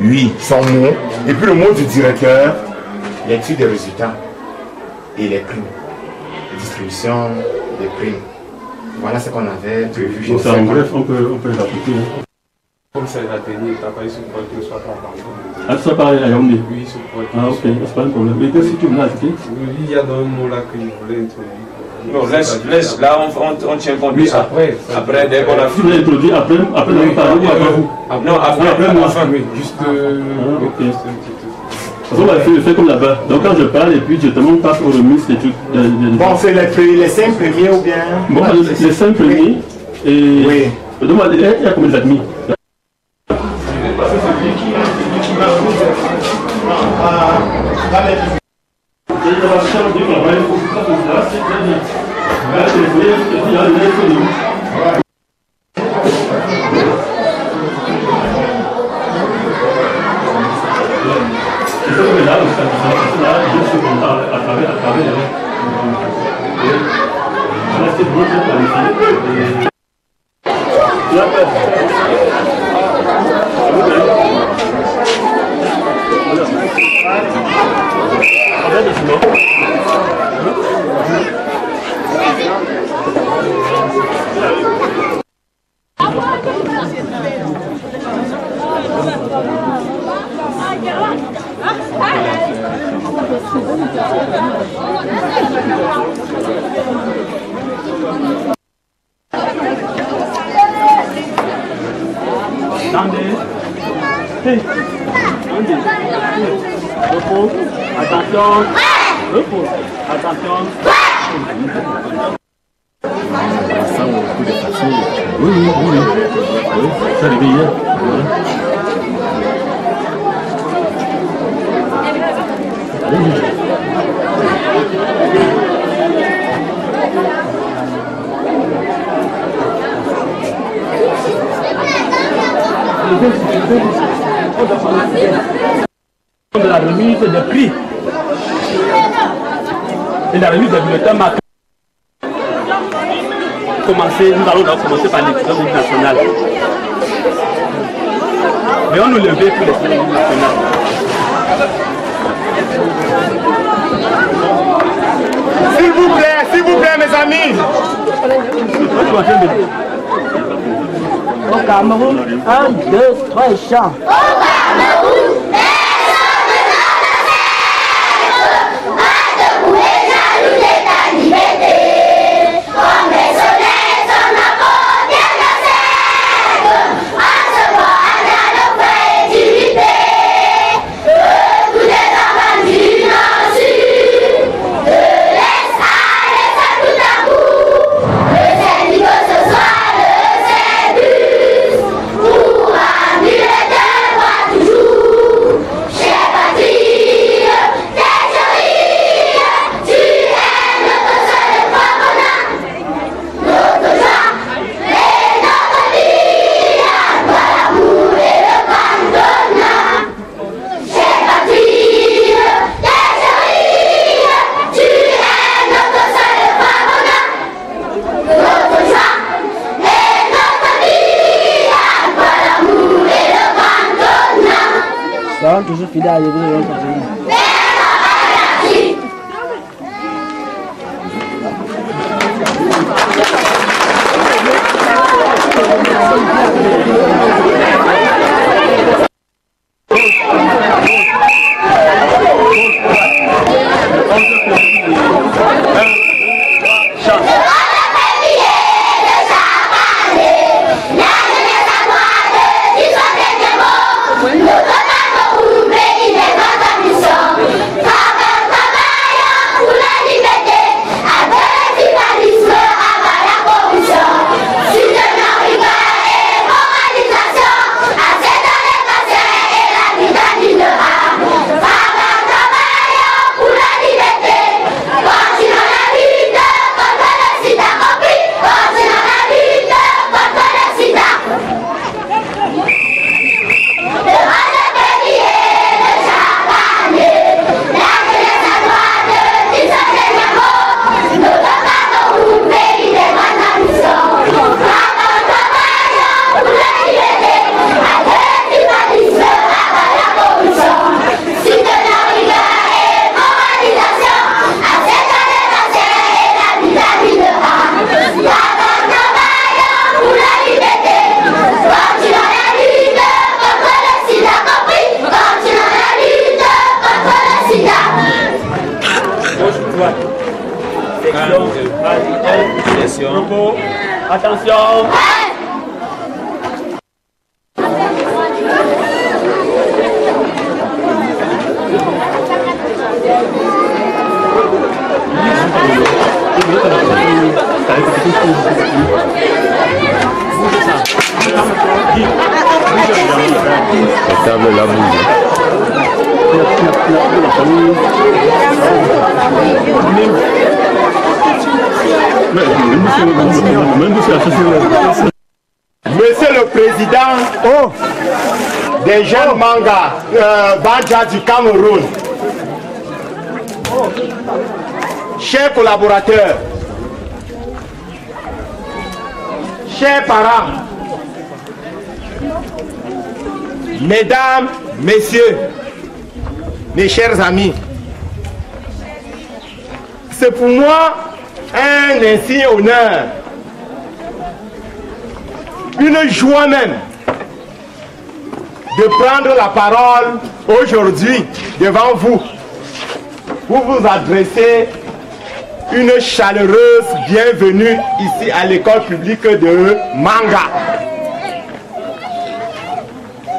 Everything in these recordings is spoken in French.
Oui, son mot. Et puis le mot du directeur, l'étude des résultats et les primes. La distribution des primes. Voilà ce qu'on avait prévu. Donc en bref, on peut l'appliquer. Comme c'est la dernière, tu n'as pas eu ce point que soit par exemple. Ah, ça pareil à Yaoundé? Oui, ce point. Ah, ok, c'est pas un problème. Mais qu'est-ce que tu veux ajouter? Il y a dans un mot là que je voulais introduire. Non, laisse, là on tient compte de Oui, ça. Après, dès qu'on a Tu l'as introduit après nous parler ou après vous? Non, après moi. Oui, juste ok. juste un petit On va faire comme là-bas. Donc quand je parle et puis je te montre pas aux remises des trucs. Bon, c'est les 5 premiers ou bien? Bon, les 5 premiers. Et. Oui. Donc, il y a combien d'admis? Repos, attention, repos, attention. Ça, on peut les passer. Oui, ça arrive hier. De la remise des prix et la remise des bulletins marqués. Nous allons donc commencer par l'examen national. Mais on nous levait pour l'examen national. S'il vous plaît, mes amis. Au Cameroun, 1, 2, 3 et chant. Au Cameroun, toujours fidèle à l'église. question. Attention. La table là bouge. Monsieur le Président des jeunes mangas Banja du Cameroun, chers collaborateurs, chers parents, mesdames, messieurs, mes chers amis, c'est pour moi un insigne honneur, une joie même de prendre la parole aujourd'hui devant vous pour vous adresser une chaleureuse bienvenue ici à l'école publique de Manga.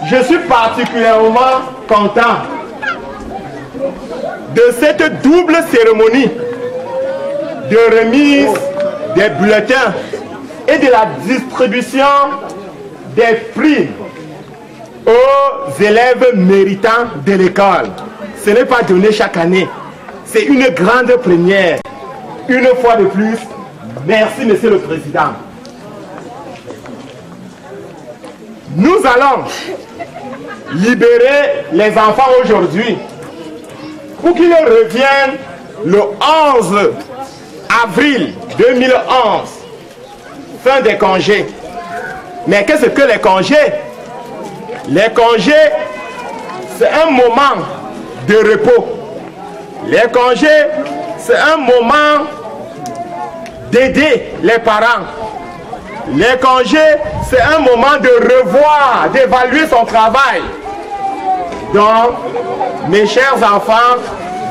Je suis particulièrement content de cette double cérémonie de remise des bulletins et de la distribution des prix aux élèves méritants de l'école. Ce n'est pas donné chaque année. C'est une grande première. Une fois de plus, merci Monsieur le Président. Nous allons libérer les enfants aujourd'hui pour qu'ils reviennent le 11 avril 2011, fin des congés. Mais qu'est-ce que les congés? Les congés, c'est un moment de repos. Les congés, c'est un moment d'aider les parents. Les congés, c'est un moment de revoir, d'évaluer son travail. Donc, mes chers enfants,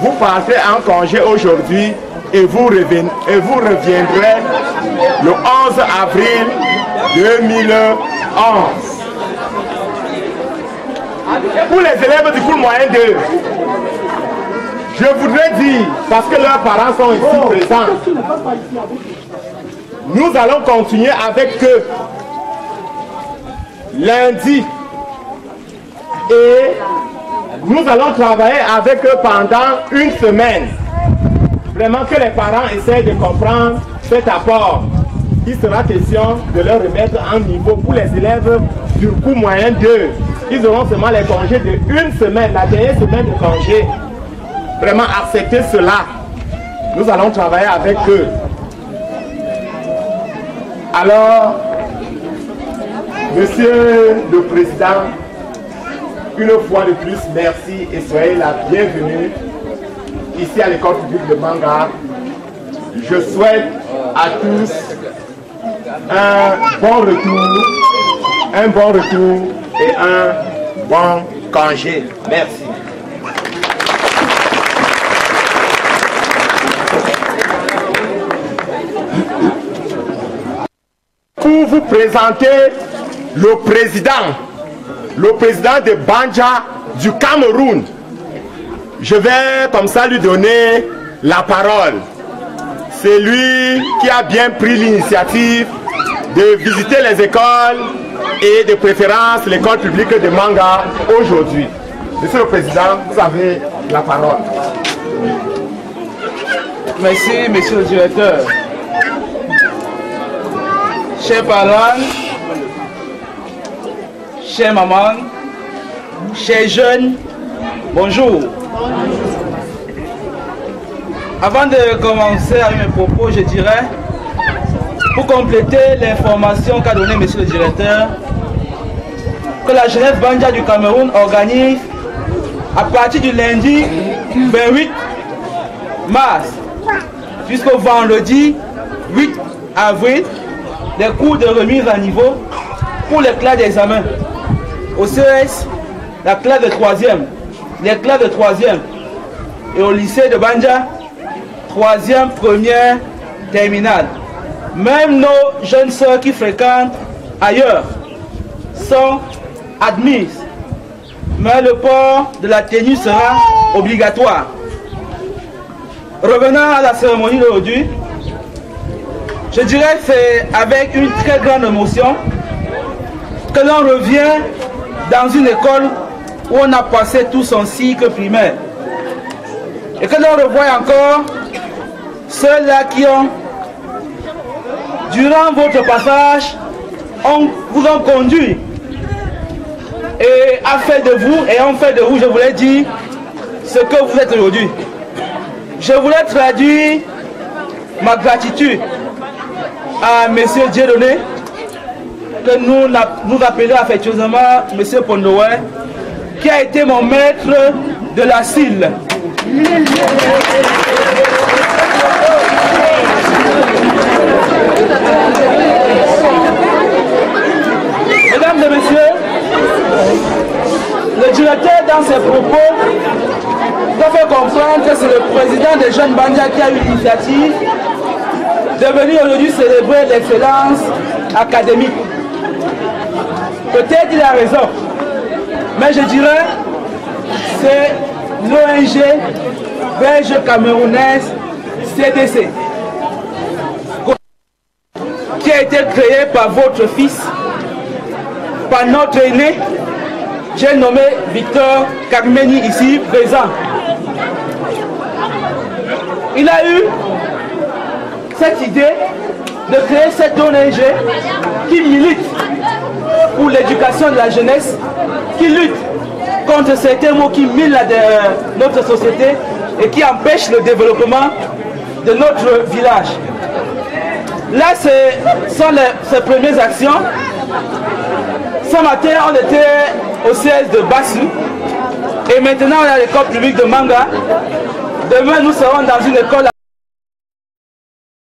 vous partez en congé aujourd'hui et vous reviendrez le 11 avril 2011. Pour les élèves du cours moyen 2, je voudrais dire, parce que leurs parents sont ici présents, nous allons continuer avec eux lundi et nous allons travailler avec eux pendant une semaine. Vraiment que les parents essaient de comprendre cet apport. Il sera question de leur remettre en niveau pour les élèves du cours moyen 2. Ils auront seulement les congés de une semaine, la dernière semaine de congé. Vraiment accepter cela. Nous allons travailler avec eux. Alors, Monsieur le Président, une fois de plus, merci et soyez la bienvenue ici à l'école publique de Manga. Je souhaite à tous un bon retour et un bon congé. Merci. Pour vous présenter le président de Banja du Cameroun. Je vais comme ça lui donner la parole. C'est lui qui a bien pris l'initiative de visiter les écoles et de préférence l'école publique de Manga aujourd'hui. Monsieur le Président, vous avez la parole. Merci, Monsieur le Directeur. Chers parents, chers mamans, chers jeunes, bonjour. Avant de commencer avec mes propos, je dirais, pour compléter l'information qu'a donnée Monsieur le Directeur, que la jeunesse Banja du Cameroun organise à partir du lundi 28 mars jusqu'au vendredi 8 avril des cours de remise à niveau pour les classes d'examen. Au CES, la classe de 3e, les classes de 3e. Et au lycée de Banja, 3e, première, terminale. Même nos jeunes sœurs qui fréquentent ailleurs sont admises. Mais le port de la tenue sera obligatoire. Revenant à la cérémonie d'aujourd'hui, je dirais que c'est avec une très grande émotion que l'on revient dans une école où on a passé tout son cycle primaire. Et que l'on revoit encore ceux-là qui ont, durant votre passage, vous ont conduit et a fait de vous, et ont fait de vous, je voulais dire, ce que vous êtes aujourd'hui. Je voulais traduire ma gratitude à M. Dieudonné, que nous rappelons affectueusement M. Pondoé, qui a été mon maître de la CIL. Mesdames et messieurs, le directeur dans ses propos doit faire comprendre que c'est le président des jeunes Bandia qui a eu l'initiative de venir aujourd'hui célébrer l'excellence académique. Peut-être il a raison, mais je dirais c'est l'ONG belge camerounaise CDC qui a été créée par votre fils, par notre aîné, j'ai nommé Victor Carmeni ici présent. Il a eu cette idée de créer cette ONG qui milite pour l'éducation de la jeunesse, qui lutte contre certains mots qui minent notre société et qui empêchent le développement de notre village. Là, ce sont ses premières actions. Ce matin, on était au CS de Bassou et maintenant on est à l'école publique de Manga. Demain, nous serons dans une école